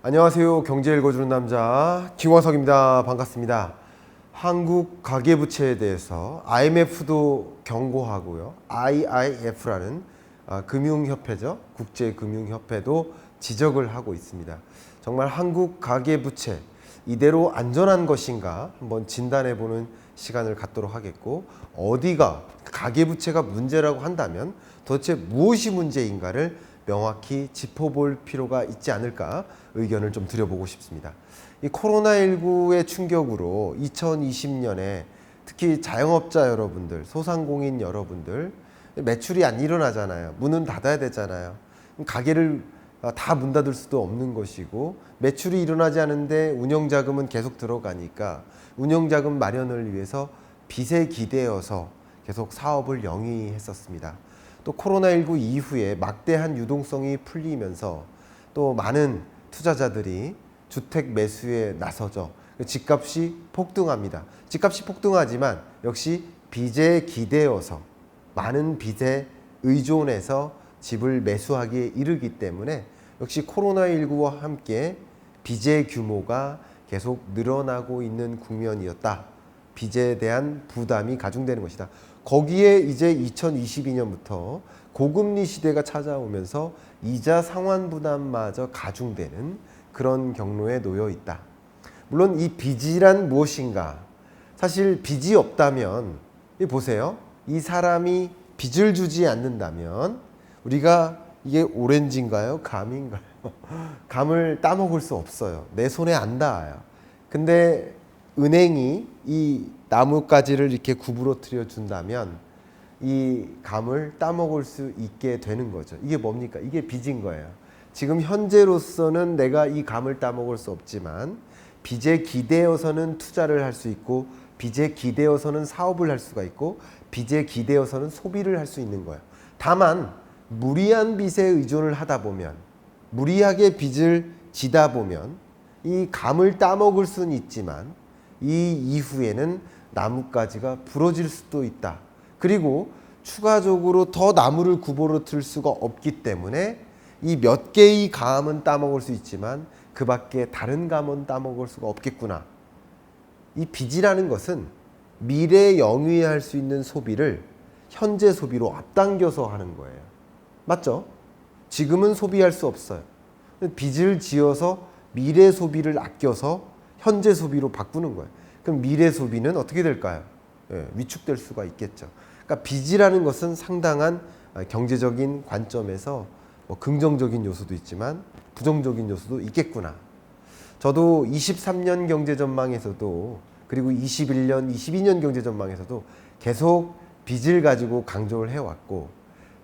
안녕하세요. 경제 읽어주는 남자 김화석입니다. 반갑습니다. 한국 가계부채에 대해서 IMF도 경고하고요. IIF라는 금융협회죠. 국제금융협회도 지적을 하고 있습니다. 정말 한국 가계부채 이대로 안전한 것인가 한번 진단해보는 시간을 갖도록 하겠고, 어디가 가계부채가 문제라고 한다면 도대체 무엇이 문제인가를 명확히 짚어볼 필요가 있지 않을까 의견을 좀 드려보고 싶습니다. 이 코로나19의 충격으로 2020년에 특히 자영업자 여러분들, 소상공인 여러분들 매출이 안 일어나잖아요. 문은 닫아야 되잖아요. 가게를 다 문 닫을 수도 없는 것이고, 매출이 일어나지 않은데 운영자금은 계속 들어가니까 운영자금 마련을 위해서 빚에 기대어서 계속 사업을 영위했었습니다. 또 코로나19 이후에 막대한 유동성이 풀리면서 또 많은 투자자들이 주택 매수에 나서죠. 집값이 폭등합니다. 집값이 폭등하지만 역시 빚에 기대어서, 많은 빚에 의존해서 집을 매수하기에 이르기 때문에 역시 코로나19와 함께 빚의 규모가 계속 늘어나고 있는 국면이었다. 빚에 대한 부담이 가중되는 것이다. 거기에 이제 2022년부터 고금리 시대가 찾아오면서 이자 상환 부담마저 가중되는 그런 경로에 놓여 있다. 물론 이 빚이란 무엇인가? 사실 빚이 없다면, 보세요. 이 사람이 빚을 주지 않는다면 우리가 이게 오렌지인가요? 감인가요? 감을 따먹을 수 없어요. 내 손에 안 닿아요. 근데 은행이 이 나뭇가지를 이렇게 구부러뜨려 준다면 이 감을 따먹을 수 있게 되는 거죠. 이게 뭡니까? 이게 빚인 거예요. 지금 현재로서는 내가 이 감을 따먹을 수 없지만 빚에 기대어서는 투자를 할 수 있고, 빚에 기대어서는 사업을 할 수가 있고, 빚에 기대어서는 소비를 할 수 있는 거예요. 다만 무리한 빚에 의존을 하다 보면, 무리하게 빚을 지다 보면 이 감을 따먹을 수는 있지만 이 이후에는 나뭇가지가 부러질 수도 있다. 그리고 추가적으로 더 나무를 구부러뜨릴 수가 없기 때문에 이 몇 개의 감은 따먹을 수 있지만 그 밖에 다른 감은 따먹을 수가 없겠구나. 이 빚이라는 것은 미래에 영위할 수 있는 소비를 현재 소비로 앞당겨서 하는 거예요. 맞죠? 지금은 소비할 수 없어요. 빚을 지어서 미래 소비를 아껴서 현재 소비로 바꾸는 거예요. 그럼 미래 소비는 어떻게 될까요? 위축될 수가 있겠죠. 그러니까 빚이라는 것은 상당한 경제적인 관점에서 긍정적인 요소도 있지만 부정적인 요소도 있겠구나. 저도 23년 경제 전망에서도, 그리고 21년, 22년 경제 전망에서도 계속 빚을 가지고 강조를 해왔고,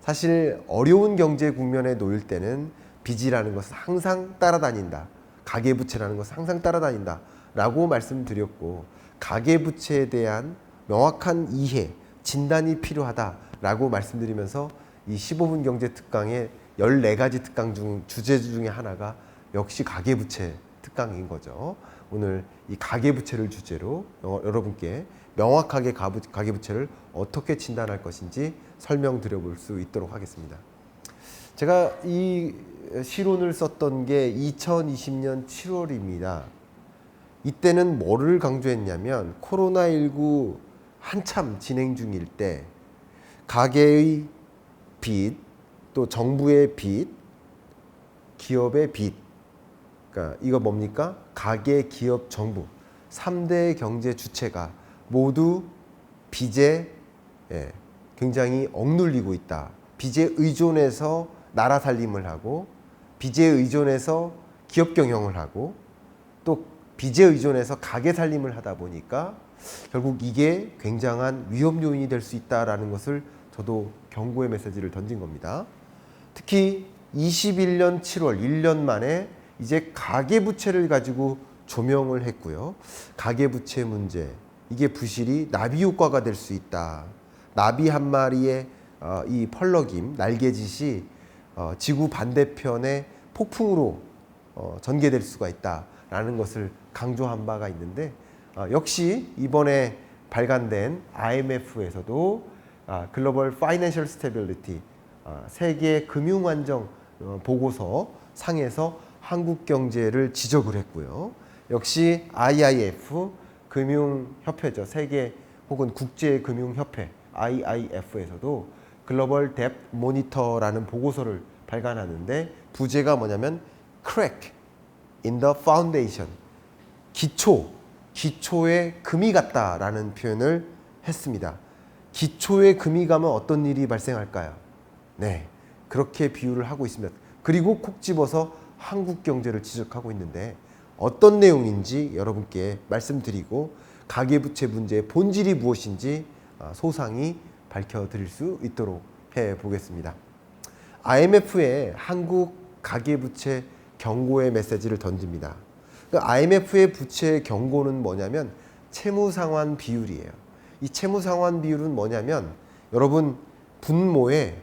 사실 어려운 경제 국면에 놓일 때는 빚이라는 것은 항상 따라다닌다. 가계부채라는 것은 항상 따라다닌다 라고 말씀드렸고, 가계부채에 대한 명확한 이해, 진단이 필요하다라고 말씀드리면서 이 15분 경제 특강의 14가지 특강 중 주제 중에 하나가 역시 가계부채 특강인 거죠. 오늘 이 가계부채를 주제로 여러분께 명확하게 가계부채를 어떻게 진단할 것인지 설명드려 볼 수 있도록 하겠습니다. 제가 이 시론을 썼던 게 2020년 7월입니다. 이때는 뭐를 강조했냐면, 코로나19 한참 진행 중일 때 가계의 빚, 또 정부의 빚, 기업의 빚, 그러니까 이거 뭡니까? 가계, 기업, 정부 3대 경제 주체가 모두 빚에 굉장히 억눌리고 있다. 빚에 의존해서 나라 살림을 하고, 빚에 의존해서 기업 경영을 하고, 또 빚에 의존해서 가게 살림을 하다 보니까 결국 이게 굉장한 위험 요인이 될 수 있다라는 것을 저도 경고의 메시지를 던진 겁니다. 특히 21년 7월 1년 만에 이제 가계부채를 가지고 조명을 했고요. 가계부채 문제, 이게 부실이 나비 효과가 될 수 있다. 나비 한 마리의 이 펄럭임, 날개짓이 지구 반대편의 폭풍으로 전개될 수가 있다라는 것을 강조한 바가 있는데, 역시 이번에 발간된 IMF에서도 글로벌 파이낸셜 스테빌리티, 세계 금융 안정 보고서 상에서 한국 경제를 지적을 했고요. 역시 IIF 금융협회죠. 세계 혹은 국제금융협회 IIF에서도 글로벌 뎁 모니터라는 보고서를 발간하는데 부제가 뭐냐면 crack in the foundation, 기초에 금이 갔다라는 표현을 했습니다. 기초에 금이 가면 어떤 일이 발생할까요? 네, 그렇게 비유를 하고 있습니다. 그리고 콕 집어서 한국 경제를 지적하고 있는데 어떤 내용인지 여러분께 말씀드리고 가계부채 문제의 본질이 무엇인지 소상히 밝혀드릴 수 있도록 해보겠습니다. IMF의 한국 가계부채 경고의 메시지를 던집니다. IMF의 부채 경고는 뭐냐면 채무상환 비율이에요. 이 채무상환 비율은 뭐냐면 여러분 분모에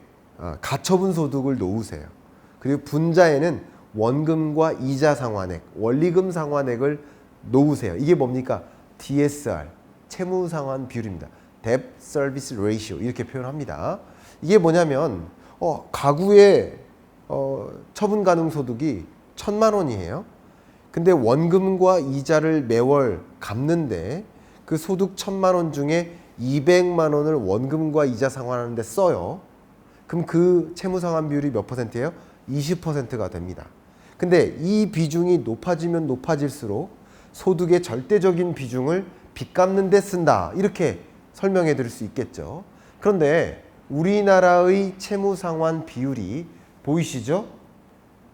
가처분 소득을 놓으세요. 그리고 분자에는 원금과 이자 상환액, 원리금 상환액을 놓으세요. 이게 뭡니까? DSR, 채무상환 비율입니다. Debt Service Ratio 이렇게 표현합니다. 이게 뭐냐면 가구의 처분 가능 소득이 1,000만 원이에요. 근데 원금과 이자를 매월 갚는데 그 소득 1,000만 원 중에 200만 원을 원금과 이자 상환하는 데 써요. 그럼 그 채무상환 비율이 몇 %예요? 20%가 됩니다. 근데 이 비중이 높아지면 높아질수록 소득의 절대적인 비중을 빚 갚는 데 쓴다. 이렇게 설명해 드릴 수 있겠죠. 그런데 우리나라의 채무상환 비율이 보이시죠?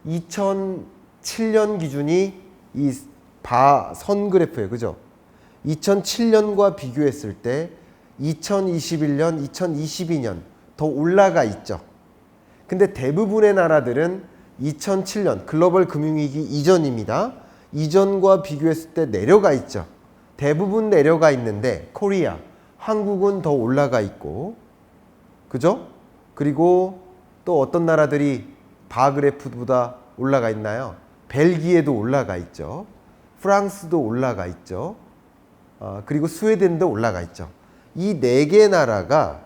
2007년 기준이 이 선 그래프예요. 그죠? 2007년과 비교했을 때 2021년, 2022년 더 올라가 있죠. 근데 대부분의 나라들은 2007년 글로벌 금융위기 이전입니다. 이전과 비교했을 때 내려가 있죠. 대부분 내려가 있는데 코리아, 한국은 더 올라가 있고, 그죠? 그리고 또 어떤 나라들이 바그래프보다 올라가 있나요? 벨기에도 올라가 있죠. 프랑스도 올라가 있죠. 그리고 스웨덴도 올라가 있죠. 이 4개 나라가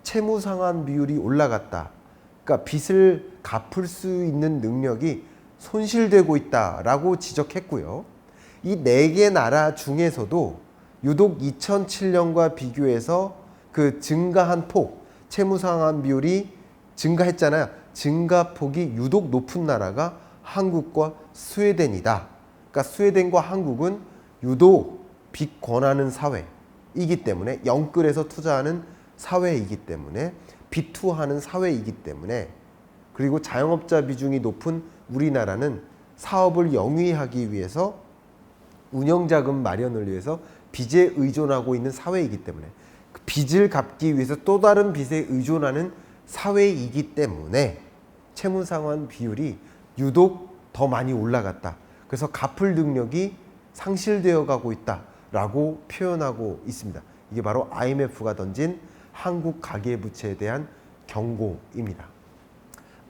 채무상환 비율이 올라갔다. 그러니까 빚을 갚을 수 있는 능력이 손실되고 있다라고 지적했고요. 이 4개 나라 중에서도 유독 2007년과 비교해서 그 증가한 폭, 채무상환 비율이 증가했잖아요. 증가폭이 유독 높은 나라가 한국과 스웨덴이다. 그러니까 스웨덴과 한국은 유독 빚 권하는 사회이기 때문에 영끌에서 투자하는 사회이기 때문에 비투하는 사회이기 때문에 그리고 자영업자 비중이 높은 우리나라는 사업을 영위하기 위해서 운영자금 마련을 위해서 빚에 의존하고 있는 사회이기 때문에 그 빚을 갚기 위해서 또 다른 빚에 의존하는 사회이기 때문에 채무상환 비율이 유독 더 많이 올라갔다. 그래서 갚을 능력이 상실되어 가고 있다라고 표현하고 있습니다. 이게 바로 IMF가 던진 한국 가계부채에 대한 경고입니다.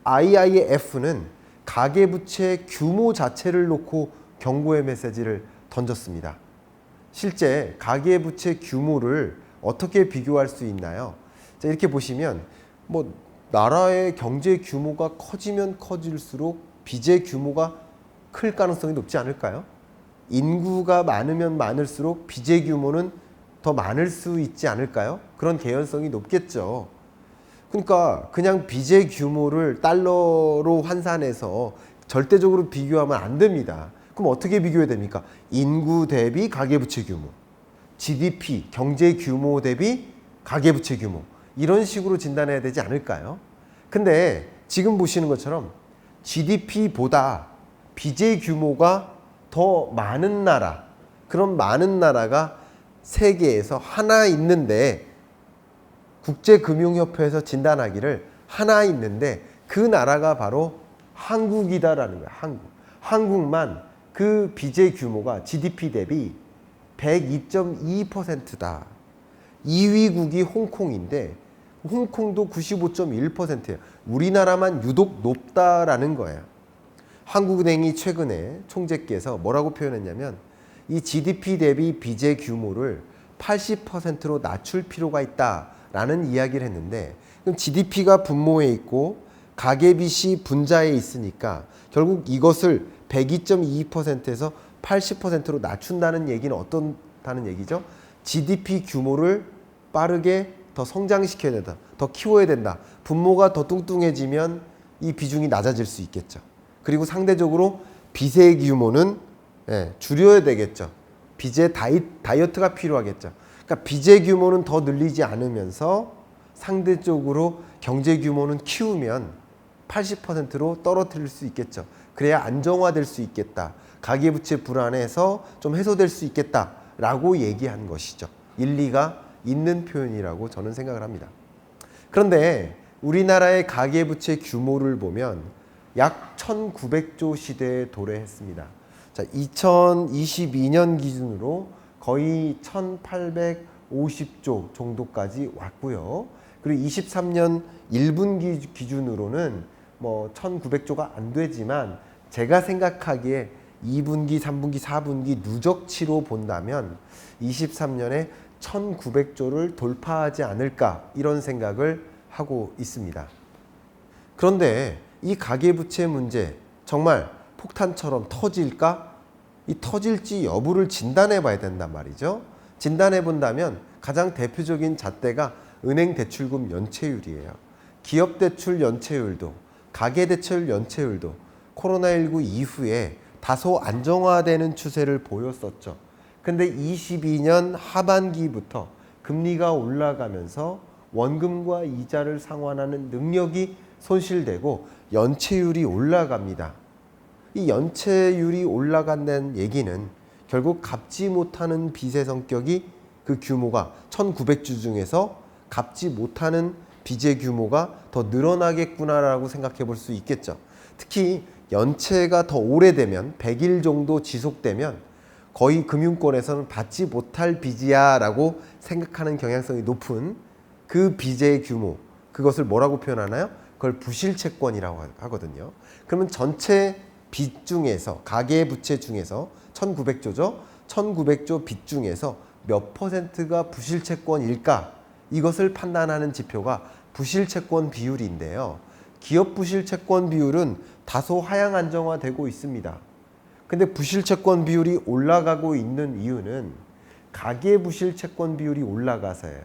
IIF는 가계부채 규모 자체를 놓고 경고의 메시지를 던졌습니다. 실제 가계부채 규모를 어떻게 비교할 수 있나요? 자, 이렇게 보시면 나라의 경제 규모가 커지면 커질수록 빚의 규모가 클 가능성이 높지 않을까요? 인구가 많으면 많을수록 빚의 규모는 더 많을 수 있지 않을까요? 그런 개연성이 높겠죠. 그러니까 그냥 빚의 규모를 달러로 환산해서 절대적으로 비교하면 안 됩니다. 그럼 어떻게 비교해야 됩니까? 인구 대비 가계부채 규모, GDP, 경제 규모 대비 가계부채 규모 이런 식으로 진단해야 되지 않을까요? 근데 지금 보시는 것처럼 GDP보다 빚의 규모가 더 많은 나라, 그런 많은 나라가 세계에서 하나 있는데 국제금융협회에서 진단하기를 하나 있는데 그 나라가 바로 한국이다라는 거예요. 한국만 그 빚의 규모가 GDP 대비 102.2%다. 2위국이 홍콩인데 홍콩도 95.1%예요. 우리나라만 유독 높다라는 거예요. 한국은행이 최근에 총재께서 뭐라고 표현했냐면 이 GDP 대비 빚의 규모를 80%로 낮출 필요가 있다라는 이야기를 했는데 그럼 GDP가 분모에 있고 가계빚이 분자에 있으니까 결국 이것을 102.22%에서 80%로 낮춘다는 얘기는 어떻다는 얘기죠? GDP 규모를 빠르게 더 성장시켜야 된다. 더 키워야 된다. 분모가 더 뚱뚱해지면 이 비중이 낮아질 수 있겠죠. 그리고 상대적으로 빚의 규모는 줄여야 되겠죠. 빚의 다이어트가 필요하겠죠. 그러니까 빚의 규모는 더 늘리지 않으면서 상대적으로 경제 규모는 키우면 80%로 떨어뜨릴 수 있겠죠. 그래야 안정화될 수 있겠다. 가계부채 불안에서 좀 해소될 수 있겠다라고 얘기한 것이죠. 일리가 있는 표현이라고 저는 생각을 합니다. 그런데 우리나라의 가계부채 규모를 보면 약 1900조 시대에 도래했습니다. 자, 2022년 기준으로 거의 1850조 정도까지 왔고요. 그리고 23년 1분기 기준으로는 뭐 1900조가 안 되지만 제가 생각하기에 2분기, 3분기, 4분기 누적치로 본다면 23년에 1900조를 돌파하지 않을까 이런 생각을 하고 있습니다. 그런데 이 가계부채 문제 정말 폭탄처럼 터질까? 이 터질지 여부를 진단해 봐야 된단 말이죠. 진단해 본다면 가장 대표적인 잣대가 은행 대출금 연체율이에요. 기업 대출 연체율도 가계 대출 연체율도 코로나19 이후에 다소 안정화되는 추세를 보였었죠. 근데 22년 하반기부터 금리가 올라가면서 원금과 이자를 상환하는 능력이 손실되고 연체율이 올라갑니다. 이 연체율이 올라간다는 얘기는 결국 갚지 못하는 빚의 성격이 그 규모가 1900주 중에서 갚지 못하는 빚의 규모가 더 늘어나겠구나라고 생각해 볼 수 있겠죠. 특히 연체가 더 오래되면 100일 정도 지속되면 거의 금융권에서는 받지 못할 빚이야 라고 생각하는 경향성이 높은 그 빚의 규모, 그것을 뭐라고 표현하나요? 그걸 부실채권이라고 하거든요. 그러면 전체 빚 중에서 가계부채 중에서 1900조죠. 1900조 빚 중에서 몇 퍼센트가 부실채권일까? 이것을 판단하는 지표가 부실채권 비율인데요. 기업 부실채권 비율은 다소 하향 안정화되고 있습니다. 근데 부실채권 비율이 올라가고 있는 이유는 가계부실채권 비율이 올라가서예요.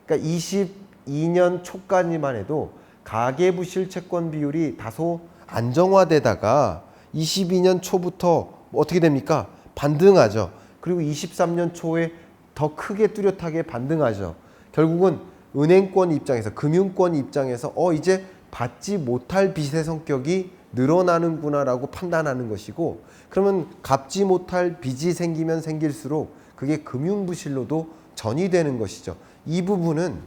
그러니까 22년 초까지만 해도 가계부실채권 비율이 다소 안정화되다가 22년 초부터 어떻게 됩니까? 반등하죠. 그리고 23년 초에 더 크게 뚜렷하게 반등하죠. 결국은 은행권 입장에서, 금융권 입장에서 이제 받지 못할 빚의 성격이 늘어나는구나라고 판단하는 것이고, 그러면 갚지 못할 빚이 생기면 생길수록 그게 금융부실로도 전이되는 것이죠. 이 부분은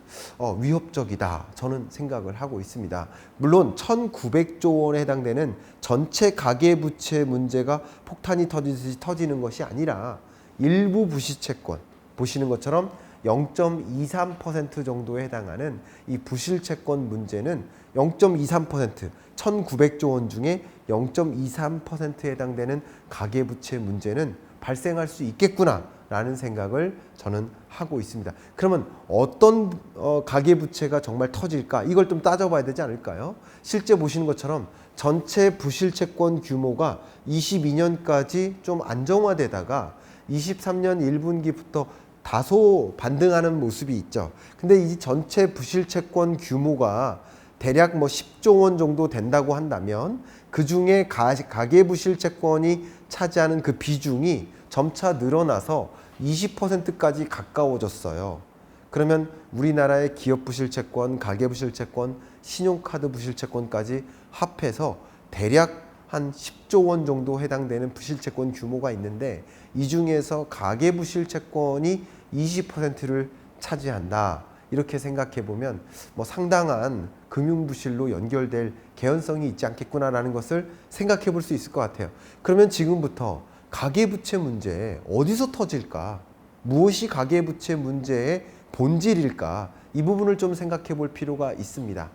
위협적이다 저는 생각을 하고 있습니다. 물론 1900조 원에 해당되는 전체 가계부채 문제가 폭탄이 터지듯이 터지는 것이 아니라 일부 부실채권, 보시는 것처럼 0.23% 정도에 해당하는 이 부실채권 문제는 0.23%, 1900조 원 중에 0.23%에 해당되는 가계부채 문제는 발생할 수 있겠구나 라는 생각을 저는 하고 있습니다. 그러면 어떤 가계부채가 정말 터질까? 이걸 좀 따져봐야 되지 않을까요? 실제 보시는 것처럼 전체 부실채권 규모가 22년까지 좀 안정화되다가 23년 1분기부터 다소 반등하는 모습이 있죠. 근데 이 전체 부실채권 규모가 대략 뭐 10조 원 정도 된다고 한다면 그 중에 가계부실채권이 차지하는 그 비중이 점차 늘어나서 20%까지 가까워졌어요. 그러면 우리나라의 기업 부실채권, 가계 부실채권, 신용카드 부실채권까지 합해서 대략 한 10조 원 정도 해당되는 부실채권 규모가 있는데 이 중에서 가계 부실채권이 20%를 차지한다. 이렇게 생각해 보면 뭐 상당한 금융부실로 연결될 개연성이 있지 않겠구나라는 것을 생각해 볼 수 있을 것 같아요. 그러면 지금부터 가계부채 문제 어디서 터질까? 무엇이 가계부채 문제의 본질일까? 이 부분을 좀 생각해 볼 필요가 있습니다.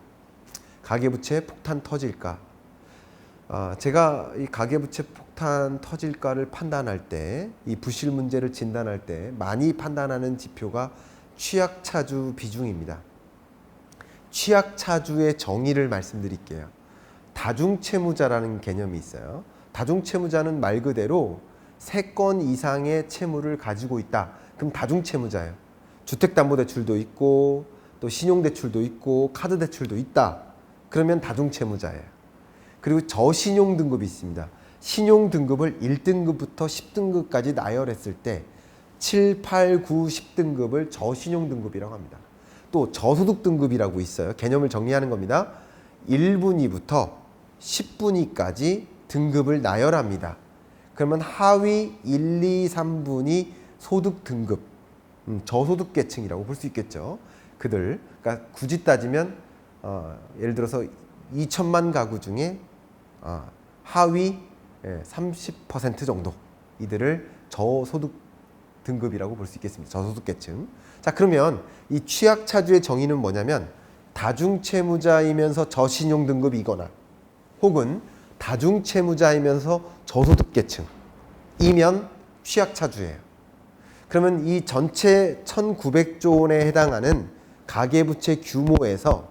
가계부채 폭탄 터질까? 제가 이 가계부채 폭탄 터질까를 판단할 때, 이 부실 문제를 진단할 때 많이 판단하는 지표가 취약차주 비중입니다. 취약차주의 정의를 말씀드릴게요. 다중채무자라는 개념이 있어요. 다중채무자는 말 그대로 3건 이상의 채무를 가지고 있다. 그럼 다중채무자예요. 주택담보대출도 있고 또 신용대출도 있고 카드대출도 있다. 그러면 다중채무자예요. 그리고 저신용등급이 있습니다. 신용등급을 1등급부터 10등급까지 나열했을 때 7, 8, 9, 10등급을 저신용등급이라고 합니다. 또 저소득등급이라고 있어요. 개념을 정리하는 겁니다. 1분위부터 10분위까지 등급을 나열합니다. 그러면 하위 1, 2, 3분위 소득등급, 저소득계층이라고 볼 수 있겠죠. 그들, 그러니까 굳이 따지면 예를 들어서 2천만 가구 중에 하위 30% 정도 이들을 저소득 등급이라고 볼 수 있겠습니다. 저소득계층. 자, 그러면 이 취약차주의 정의는 뭐냐면 다중채무자이면서 저신용 등급이거나 혹은 다중채무자이면서 저소득계층이면 취약차주예요. 그러면 이 전체 1,900조 원에 해당하는 가계부채 규모에서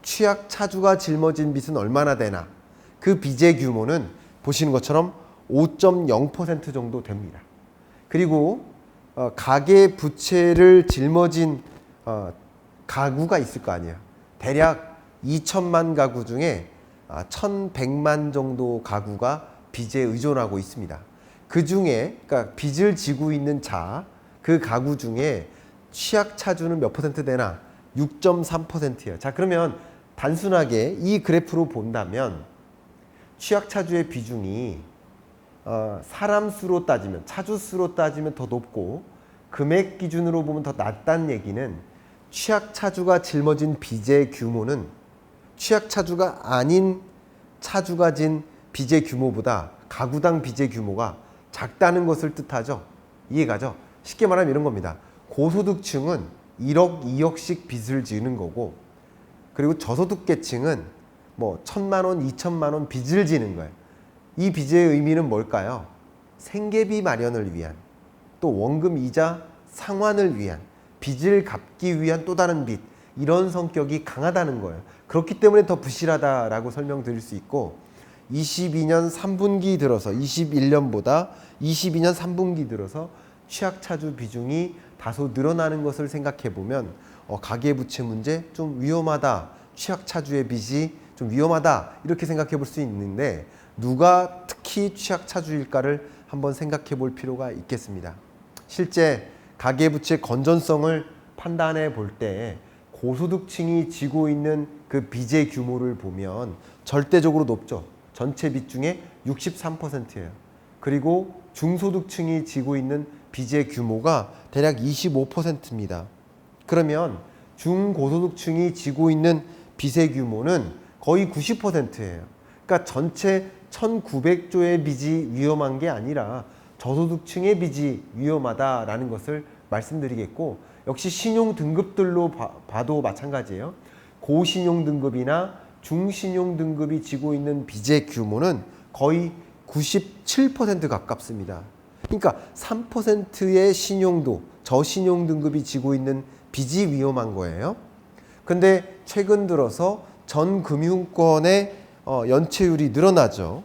취약차주가 짊어진 빚은 얼마나 되나? 그 빚의 규모는 보시는 것처럼 5.0% 정도 됩니다. 그리고 가계부채를 짊어진 가구가 있을 거 아니에요. 대략 2천만 가구 중에 1,100만 정도 가구가 빚에 의존하고 있습니다. 그 중에 그러니까 빚을 지고 있는 그 가구 중에 취약차주는 몇 퍼센트 되나? 6.3%예요. 자, 그러면 단순하게 이 그래프로 본다면 취약차주의 비중이 사람 수로 따지면, 차주 수로 따지면 더 높고 금액 기준으로 보면 더 낮다는 얘기는 취약차주가 짊어진 빚의 규모는 취약차주가 아닌 차주가 진 빚의 규모보다 가구당 빚의 규모가 작다는 것을 뜻하죠. 이해가죠? 쉽게 말하면 이런 겁니다. 고소득층은 1억, 2억씩 빚을 지는 거고 그리고 저소득계층은 뭐 1,000만 원, 2천만 원 빚을 지는 거예요. 이 빚의 의미는 뭘까요? 생계비 마련을 위한 또 원금 이자 상환을 위한 빚을 갚기 위한 또 다른 빚 이런 성격이 강하다는 거예요. 그렇기 때문에 더 부실하다라고 설명드릴 수 있고 22년 3분기 들어서 21년보다 22년 3분기 들어서 취약차주 비중이 다소 늘어나는 것을 생각해 보면 가계부채 문제 좀 위험하다. 취약차주의 빚이 좀 위험하다. 이렇게 생각해 볼 수 있는데 누가 특히 취약차주일까를 한번 생각해 볼 필요가 있겠습니다. 실제 가계부채 건전성을 판단해 볼 때 고소득층이 지고 있는 그 빚의 규모를 보면 절대적으로 높죠. 전체 빚 중에 63%예요. 그리고 중소득층이 지고 있는 빚의 규모가 대략 25%입니다. 그러면 중고소득층이 지고 있는 빚의 규모는 거의 90%예요. 그러니까 전체 1,900조의 빚이 위험한 게 아니라 저소득층의 빚이 위험하다라는 것을 말씀드리겠고 역시 신용 등급들로 봐도 마찬가지예요. 고신용 등급이나 중신용 등급이 지고 있는 빚의 규모는 거의 97% 가깝습니다. 그러니까 3%의 신용도, 저신용 등급이 지고 있는 빚이 위험한 거예요. 근데 최근 들어서 전 금융권의 연체율이 늘어나죠.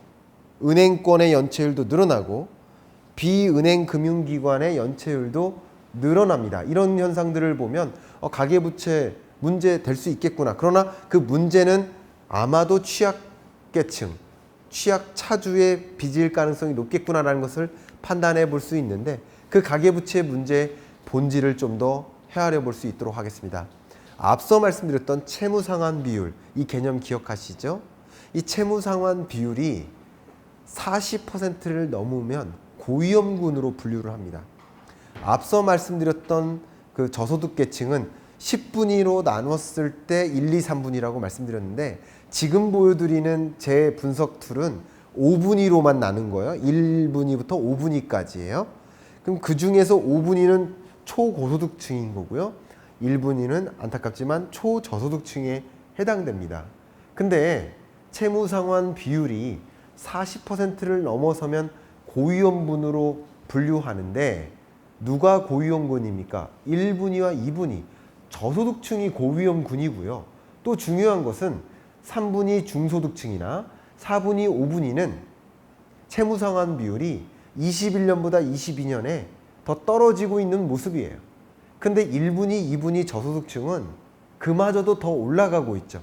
은행권의 연체율도 늘어나고 비은행 금융기관의 연체율도 늘어납니다. 이런 현상들을 보면 가계부채 문제 될 수 있겠구나. 그러나 그 문제는 아마도 취약계층, 취약차주의 빚일 가능성이 높겠구나라는 것을 판단해 볼 수 있는데 그 가계부채 문제의 본질을 좀 더 헤아려 볼 수 있도록 하겠습니다. 앞서 말씀드렸던 채무상환 비율, 이 개념 기억하시죠? 이 채무상환 비율이 40%를 넘으면 고위험군으로 분류를 합니다. 앞서 말씀드렸던 그 저소득계층은 10분위로 나눴을 때 1, 2, 3분위라고 말씀드렸는데 지금 보여드리는 제 분석 툴은 5분위로만 나눈 거예요. 1분위부터 5분위까지예요. 그럼 그 중에서 5분위는 초고소득층인 거고요. 1분위는 안타깝지만 초저소득층에 해당됩니다. 근데 채무상환 비율이 40%를 넘어서면 고위험군으로 분류하는데 누가 고위험군입니까? 1분위와 2분위. 저소득층이 고위험군이고요. 또 중요한 것은 3분위 중소득층이나 4분위 5분위는 채무상환 비율이 21년보다 22년에 더 떨어지고 있는 모습이에요. 근데 1분위, 2분위 저소득층은 그마저도 더 올라가고 있죠.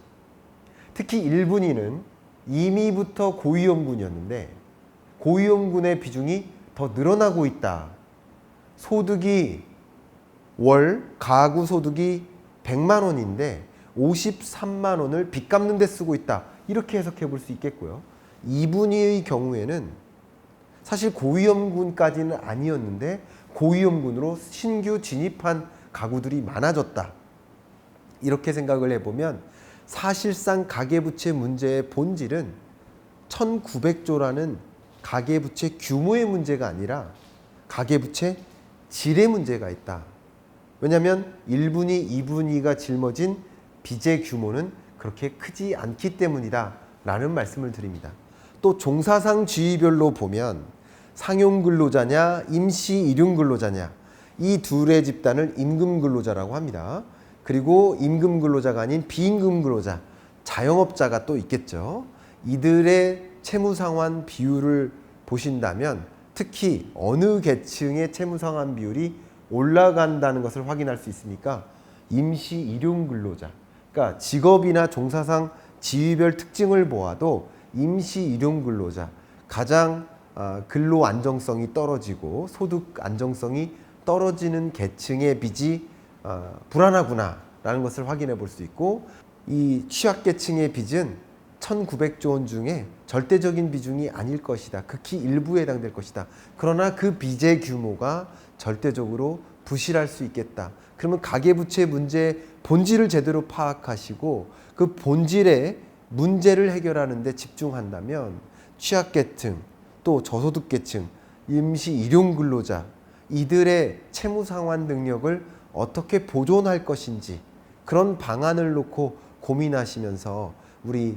특히 1분위는 이미부터 고위험군이었는데 고위험군의 비중이 더 늘어나고 있다. 소득이 월 가구 소득이 100만 원인데 53만 원을 빚 갚는 데 쓰고 있다. 이렇게 해석해 볼 수 있겠고요. 2분위의 경우에는 사실 고위험군까지는 아니었는데 고위험군으로 신규 진입한 가구들이 많아졌다. 이렇게 생각을 해보면 사실상 가계부채 문제의 본질은 1900조라는 가계부채 규모의 문제가 아니라 가계부채 질의 문제가 있다. 왜냐하면 1분위, 2분위가 짊어진 빚의 규모는 그렇게 크지 않기 때문이다 라는 말씀을 드립니다. 또 종사상 지위별로 보면 상용근로자냐 임시 일용근로자냐 이 둘의 집단을 임금근로자라고 합니다. 그리고 임금근로자가 아닌 비임금근로자, 자영업자가 또 있겠죠. 이들의 채무상환 비율을 보신다면 특히 어느 계층의 채무상환 비율이 올라간다는 것을 확인할 수 있으니까 임시 일용근로자, 그러니까 직업이나 종사상 지위별 특징을 보아도 임시 일용근로자, 가장 근로 안정성이 떨어지고 소득 안정성이 떨어지는 계층의 빚이 불안하구나라는 것을 확인해 볼 수 있고, 이 취약계층의 빚은 1900조 원 중에 절대적인 비중이 아닐 것이다. 극히 일부에 해당될 것이다. 그러나 그 빚의 규모가 절대적으로 부실할 수 있겠다. 그러면 가계부채 문제의 본질을 제대로 파악하시고 그 본질의 문제를 해결하는 데 집중한다면 취약계층, 또 저소득계층, 임시 일용근로자 이들의 채무상환 능력을 어떻게 보존할 것인지 그런 방안을 놓고 고민하시면서 우리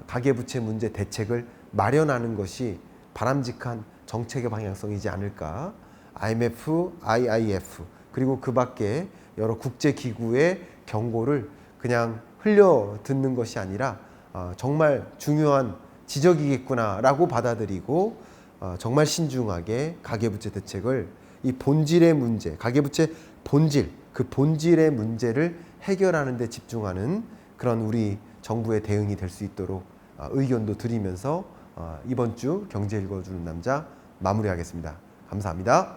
가계부채 문제 대책을 마련하는 것이 바람직한 정책의 방향성이지 않을까. IMF, IIF 그리고 그 밖에 여러 국제기구의 경고를 그냥 흘려 듣는 것이 아니라 정말 중요한 지적이겠구나라고 받아들이고 정말 신중하게 가계부채 대책을 이 본질의 문제, 가계부채 본질, 그 본질의 문제를 해결하는 데 집중하는 그런 우리 정부의 대응이 될 수 있도록 의견도 드리면서 이번 주 경제 읽어주는 남자 마무리하겠습니다. 감사합니다.